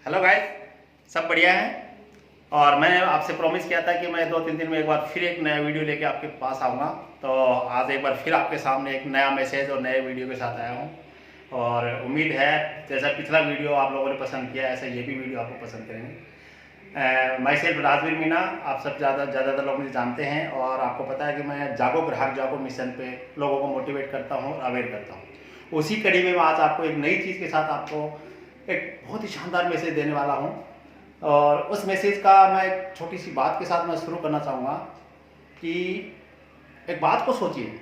Hello guys, सब बढ़िया है। और मैंने आपसे प्रॉमिस किया था कि मैं 2-3 दिन में एक बार फिर एक नया वीडियो लेके आपके पास आऊँगा। तो आज एक बार फिर आपके सामने एक नया मैसेज और नए वीडियो के साथ आया हूँ। और उम्मीद है जैसा पिछला वीडियो आप लोगों ने पसंद किया ऐसा ये भी वीडियो आपको पसंद करेंगे। माई सेल्फ राजवीर मीना, आप सब ज़्यादातर लोग मुझे जानते हैं और आपको पता है कि मैं जागो ग्राहक जागो मिशन पे लोगों को मोटिवेट करता हूँ और अवेयर करता हूँ। उसी कड़ी में मैं आज आपको एक नई चीज़ के साथ आपको एक बहुत ही शानदार मैसेज देने वाला हूँ। और उस मैसेज का मैं एक छोटी सी बात के साथ मैं शुरू करना चाहूँगा कि एक बात को सोचिए,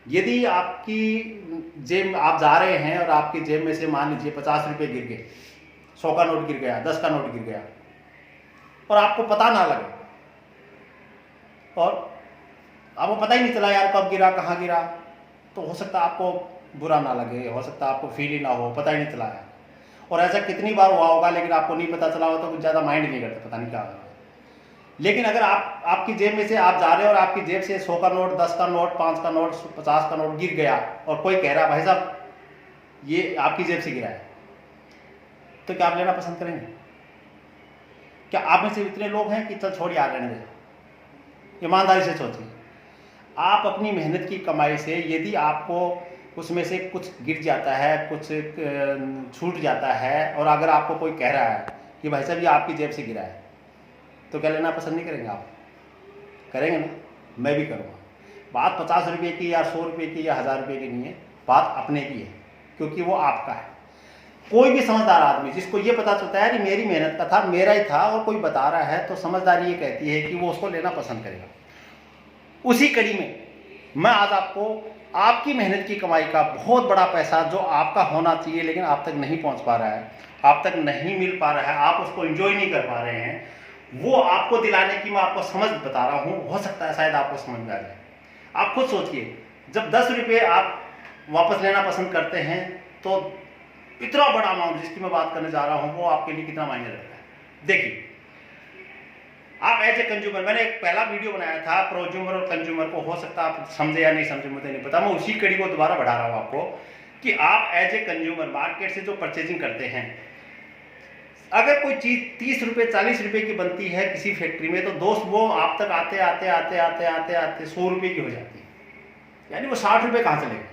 यदि आपकी जेब आप जा रहे हैं और आपकी जेब में से मान लीजिए 50 रुपये गिर गए, 100 का नोट गिर गया, 10 का नोट गिर गया और आपको पता ना लगे और आपको पता ही नहीं चला यार कब गिरा कहाँ गिरा, तो हो सकता है आपको बुरा ना लगे, हो सकता है आपको फील ही ना हो, पता ही नहीं चला यार। और ऐसा कितनी बार हुआ होगा लेकिन आपको नहीं पता चला हो तो कुछ ज़्यादा माइंड नहीं करते, पता नहीं क्या होगा। लेकिन अगर आपकी जेब में से आप जा रहे हो और आपकी जेब से 100 का नोट, 10 का नोट, 5 का नोट, 50 का नोट गिर गया और कोई कह रहा भाई साहब ये आपकी जेब से गिरा है, तो क्या आप लेना पसंद करेंगे? क्या आप में से इतने लोग हैं कि चल छोड़ यार रहने दे? ईमानदारी से सोचिए, आप अपनी मेहनत की कमाई से यदि आपको उसमें से कुछ गिर जाता है, कुछ छूट जाता है और अगर आपको कोई कह रहा है कि भाई साहब ये आपकी जेब से गिरा है, तो क्या लेना पसंद नहीं करेंगे? आप करेंगे ना? मैं भी करूँगा। बात 50 रुपये की या 100 रुपये की या 1000 रुपये की नहीं है, बात अपने की है, क्योंकि वो आपका है। कोई भी समझदार आदमी जिसको ये पता चलता है कि मेरी मेहनत का था, मेरा ही था और कोई बता रहा है, तो समझदारी ये कहती है कि वो उसको लेना पसंद करेगा। उसी कड़ी में मैं आज आपको आपकी मेहनत की कमाई का बहुत बड़ा पैसा जो आपका होना चाहिए लेकिन आप तक नहीं पहुंच पा रहा है, आप तक नहीं मिल पा रहा है, आप उसको एंजॉय नहीं कर पा रहे हैं, वो आपको दिलाने की मैं आपको समझ बता रहा हूं। हो सकता है शायद आपको समझ में आ जाए। आप खुद सोचिए, जब 10 रुपये आप वापस लेना पसंद करते हैं तो इतना बड़ा अमाउंट जिसकी मैं बात करने जा रहा हूं वो आपके लिए कितना मायने रखता है। देखिए, आप एज ए कंज्यूमर, मैंने एक पहला वीडियो बनाया था प्रोज्यूमर और कंज्यूमर को, हो सकता है आप समझे या नहीं समझे मुझे नहीं पता, मैं उसी कड़ी को दोबारा बढ़ा रहा हूं आपको कि आप एज ए कंज्यूमर मार्केट से जो परचेजिंग करते हैं, अगर कोई चीज 30 रुपये 40 रुपये की बनती है किसी फैक्ट्री में, तो दोस्त वो आप तक आते आते आते आते आते आते 100 रुपये की हो जाती है, यानी वो 60 रुपये कहाँ चले गए?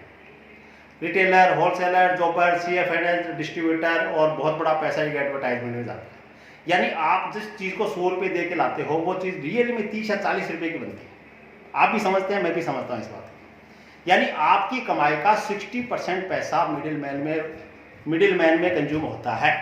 रिटेलर, होलसेलर, जॉबर, CFNS, डिस्ट्रीब्यूटर और बहुत बड़ा पैसा एक एडवर्टाइजमेंट में जाता है। यानी आप जिस चीज़ को 100 रुपये दे के लाते हो वो चीज़ रियली में 30 या 40 रुपये की बनती है। आप भी समझते हैं, मैं भी समझता हूँ इस बात को। यानी आपकी कमाई का 60% पैसा मिडिल मैन में कंज्यूम होता है।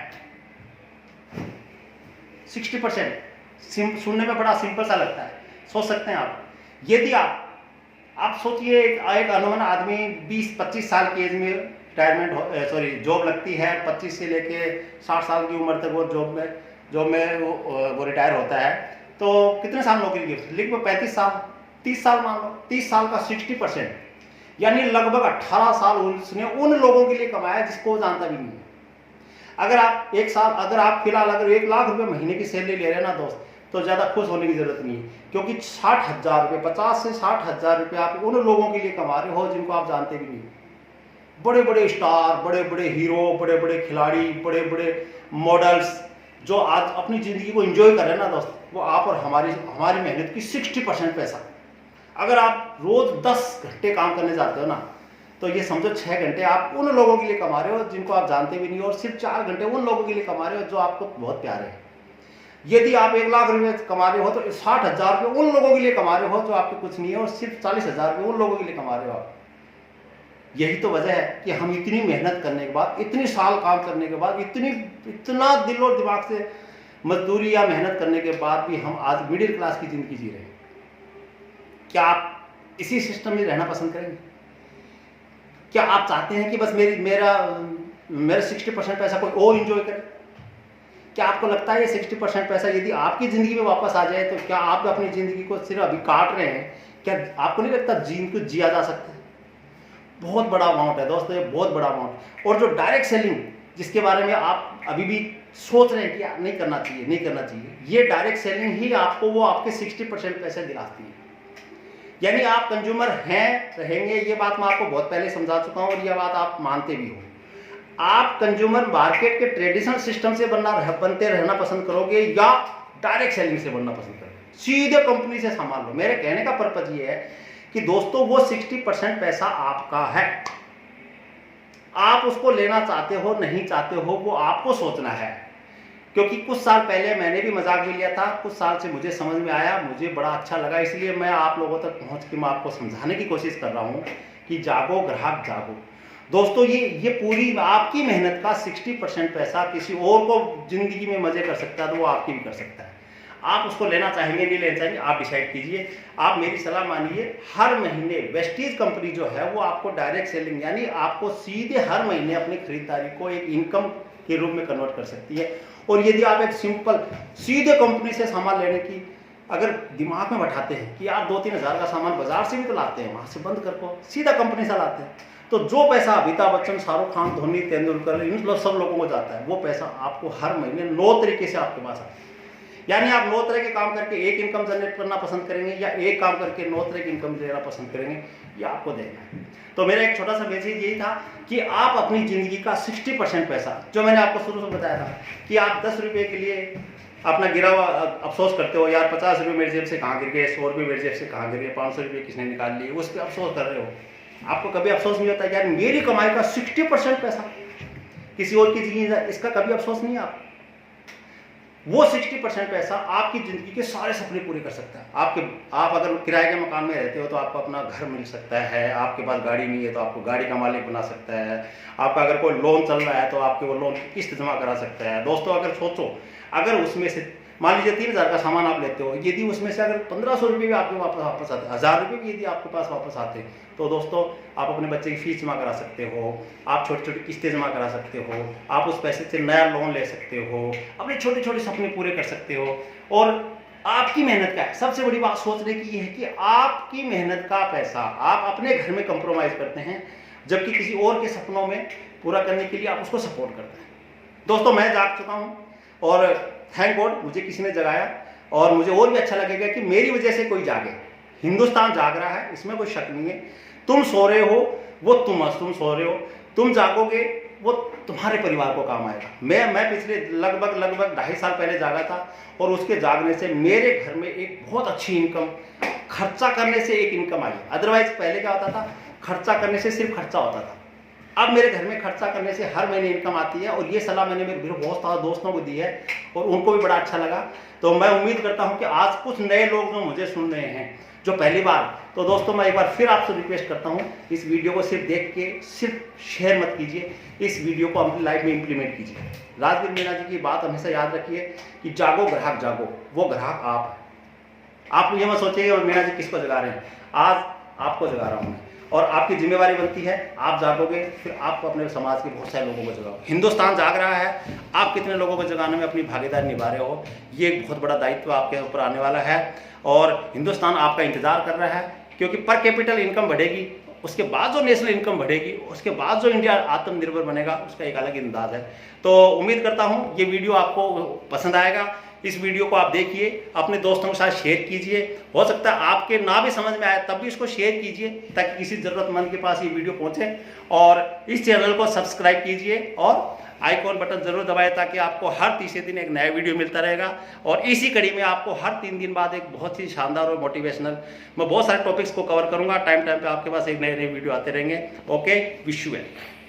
60%। सुनने में बड़ा सिंपल सा लगता है, सोच सकते हैं आप। यदि आप सोचिए, एक अनोन आदमी 20-25 साल की एज में रिटायरमेंट जॉब लगती है, 25 से लेके 60 साल की उम्र तक वो जॉब में वो रिटायर होता है, तो कितने साल नौकरी की? लगभग 35 साल, 30 साल मान लो। 30 साल का 60% यानी लगभग 18 साल उसने उन लोगों के लिए कमाया जिसको वो जानता भी नहीं है। अगर आप फिलहाल अगर 1 लाख रुपए महीने की सैलरी ले रहे हैं ना दोस्त, तो ज़्यादा खुश होने की जरूरत नहीं है, क्योंकि 60,000 रुपये, 50 से 60,000 रुपये आप उन लोगों के लिए कमा रहे हो जिनको आप जानते भी नहीं। बड़े बड़े स्टार, बड़े बड़े हीरो, बड़े बड़े खिलाड़ी, बड़े बड़े मॉडल्स जो आज अपनी ज़िंदगी को एंजॉय कर रहे हैं ना दोस्त, वो आप और हमारी मेहनत की 60% पैसा। अगर आप रोज़ 10 घंटे काम करने जाते हो ना, तो ये समझो 6 घंटे आप उन लोगों के लिए कमा रहे हो जिनको आप जानते भी नहीं, और सिर्फ 4 घंटे उन लोगों के लिए कमा रहे हो जो आपको बहुत प्यारे हैं। यदि आप 1 लाख रुपये कमा रहे हो तो 60,000 रुपये उन लोगों के लिए कमा रहे हो जो आपके कुछ नहीं है, और सिर्फ 40,000 रुपये उन लोगों के लिए कमा रहे हो आप। यही तो वजह है कि हम इतनी मेहनत करने के बाद, इतनी साल काम करने के बाद, इतना दिल और दिमाग से मजदूरी या मेहनत करने के बाद भी हम आज मिडिल क्लास की जिंदगी जी रहे हैं। क्या आप इसी सिस्टम में रहना पसंद करेंगे? क्या आप चाहते हैं कि बस मेरा 60% पैसा कोई और इंजॉय करे? क्या आपको लगता है ये 60% पैसा यदि आपकी ज़िंदगी में वापस आ जाए तो क्या आप अपनी ज़िंदगी को सिर्फ अभी काट रहे हैं? क्या आपको नहीं लगता जिनको जिया जा सकता है? बहुत बड़ा अमाउंट है दोस्तों, ये बहुत बड़ा अमाउंट। और जो डायरेक्ट सेलिंग जिसके बारे में आप अभी भी सोच रहे हैं कि नहीं करना चाहिए, ये डायरेक्ट सेलिंग ही आपको वो आपके 60% पैसे दिलाती है। यानी आप कंज्यूमर हैं, रहेंगे, ये बात मैं आपको बहुत पहले समझा चुका हूँ और ये बात आप मानते भी हो। आप कंज्यूमर मार्केट के ट्रेडिशनल सिस्टम से बनते रहना पसंद करोगे या डायरेक्ट सेलिंग से बनना पसंद करोगे। सीधे कंपनी से सामान लो। मेरे कहने का पर्पज ये है कि दोस्तों वो 60% पैसा आपका है, आप उसको लेना चाहते हो नहीं चाहते हो वो आपको सोचना है। क्योंकि कुछ साल पहले मैंने भी मजाक भी लिया था, कुछ साल से मुझे समझ में आया, मुझे बड़ा अच्छा लगा, इसलिए मैं आप लोगों तक पहुंच के मैं आपको समझाने की कोशिश कर रहा हूं कि जागो ग्राहक जागो। दोस्तों ये पूरी आपकी मेहनत का 60% पैसा किसी और को जिंदगी में मजे कर सकता है तो वो आपकी भी कर सकता है। आप उसको लेना चाहेंगे नहीं लेना चाहेंगे आप डिसाइड कीजिए। आप मेरी सलाह मानिए, हर महीने वेस्टीज कंपनी जो है वो आपको डायरेक्ट सेलिंग यानी आपको सीधे हर महीने अपनी खरीदारी को एक इनकम के रूप में कन्वर्ट कर सकती है। और यदि आप एक सिंपल सीधे कंपनी से सामान लेने की अगर दिमाग में बैठाते हैं कि यार 2-3 हज़ार का सामान बाजार से भी तो लाते हैं, वहां से बंद कर को सीधा कंपनी से लाते हैं, तो जो पैसा अमिताभ बच्चन, शाहरुख खान, धोनी, तेंदुलकर इन सब लोगों को जाता है, वो पैसा आपको हर महीने 9 तरीके से आपके पास आता है। यानी आप 9 तरह के काम करके एक इनकम जनरेट करना पसंद करेंगे या एक काम करके 9 तरह की इनकम लेना पसंद करेंगे, ये आपको देना है। तो मेरा एक छोटा सा मैसेज यही था कि आप अपनी जिंदगी का 60% पैसा, जो मैंने आपको शुरू से बताया था कि आप 10 रुपये के लिए अपना गिरा हुआ अफसोस करते हो, यार 50 रुपये मेरी जेब से कहाँ गिर गए, 100 रुपये मेरी जेब से कहाँ गिर गए, 500 रुपये किसने निकाल लिए, उस पर अफसोस कर रहे हो। आपको कभी अफसोस नहीं होता यार मेरी कमाई का 60% पैसा किसी और की चीज है, इसका कभी अफसोस नहीं है। आप वो 60% पैसा आपकी जिंदगी के सारे सपने पूरे कर सकता है। आप अगर किराए के मकान में रहते हो तो आपको अपना घर मिल सकता है, आपके पास गाड़ी नहीं है तो आपको गाड़ी का मालिक बना सकता है, आपका अगर कोई लोन चल रहा है तो आपके वो लोन की किस्त जमा करा सकता है। दोस्तों अगर सोचो, अगर उसमें से मान लीजिए 3,000 का सामान आप लेते हो, यदि उसमें से अगर 1500 रुपये भी आपके वापस आते, 1000 रुपये भी यदि आपके पास वापस आते, तो दोस्तों आप अपने बच्चे की फीस जमा करा सकते हो, आप छोटी छोटी किस्तें जमा करा सकते हो, आप उस पैसे से नया लोन ले सकते हो, अपने छोटे छोटे सपने पूरे कर सकते हो। और आपकी मेहनत का है, सबसे बड़ी बात सोचने की ये है कि आपकी मेहनत का पैसा आप अपने घर में कंप्रोमाइज करते हैं, जबकि किसी और के सपनों में पूरा करने के लिए आप उसको सपोर्ट करते हैं। दोस्तों मैं जाग चुका हूँ और थैंक गॉड मुझे किसी ने जगाया, और मुझे और भी अच्छा लगेगा कि मेरी वजह से कोई जागे। हिंदुस्तान जाग रहा है, इसमें कोई शक नहीं है। तुम सो रहे हो वो तुम सो रहे हो, तुम जागोगे वो तुम्हारे परिवार को काम आएगा। मैं पिछले लगभग 2.5 साल पहले जागा था और उसके जागने से मेरे घर में एक बहुत अच्छी इनकम, खर्चा करने से एक इनकम आई। अदरवाइज पहले क्या होता था, खर्चा करने से सिर्फ खर्चा होता था। अब मेरे घर में खर्चा करने से हर महीने इनकम आती है, और ये सलाह मैंने मेरे बहुत सारे दोस्तों को दी है और उनको भी बड़ा अच्छा लगा। तो मैं उम्मीद करता हूं कि आज कुछ नए लोग जो मुझे सुन रहे हैं जो पहली बार, तो दोस्तों मैं एक बार फिर आपसे रिक्वेस्ट करता हूं, इस वीडियो को सिर्फ देख के सिर्फ शेयर मत कीजिए, इस वीडियो को अपनी लाइफ में इंप्लीमेंट कीजिए। राजवीर मीणा जी की बात हमेशा याद रखिए कि जागो ग्राहक जागो, वो ग्राहक आप ये मत सोचिए मीणा जी किसको जगा रहे हैं, आज आपको जगा रहा हूं मैं, और आपकी जिम्मेवारी बनती है, आप जागोगे फिर आपको अपने समाज के बहुत सारे लोगों को जगाओ। हिंदुस्तान जाग रहा है, आप कितने लोगों को जगाने में अपनी भागीदारी निभा रहे हो, ये एक बहुत बड़ा दायित्व आपके ऊपर आने वाला है, और हिंदुस्तान आपका इंतजार कर रहा है। क्योंकि पर कैपिटल इनकम बढ़ेगी, उसके बाद जो नेशनल इनकम बढ़ेगी, उसके बाद जो इंडिया आत्मनिर्भर बनेगा, उसका एक अलग अंदाज है। तो उम्मीद करता हूँ ये वीडियो आपको पसंद आएगा। इस वीडियो को आप देखिए, अपने दोस्तों के साथ शेयर कीजिए, हो सकता है आपके ना भी समझ में आए तब भी इसको शेयर कीजिए ताकि किसी ज़रूरतमंद के पास ये वीडियो पहुंचे। और इस चैनल को सब्सक्राइब कीजिए और आइकॉन बटन जरूर दबाएं ताकि आपको हर तीसरे दिन एक नया वीडियो मिलता रहेगा। और इसी कड़ी में आपको हर 3 दिन बाद एक बहुत ही शानदार और मोटिवेशनल, मैं बहुत सारे टॉपिक्स को कवर करूंगा। टाइम पे आपके पास एक नए वीडियो आते रहेंगे। Okay, wish you well.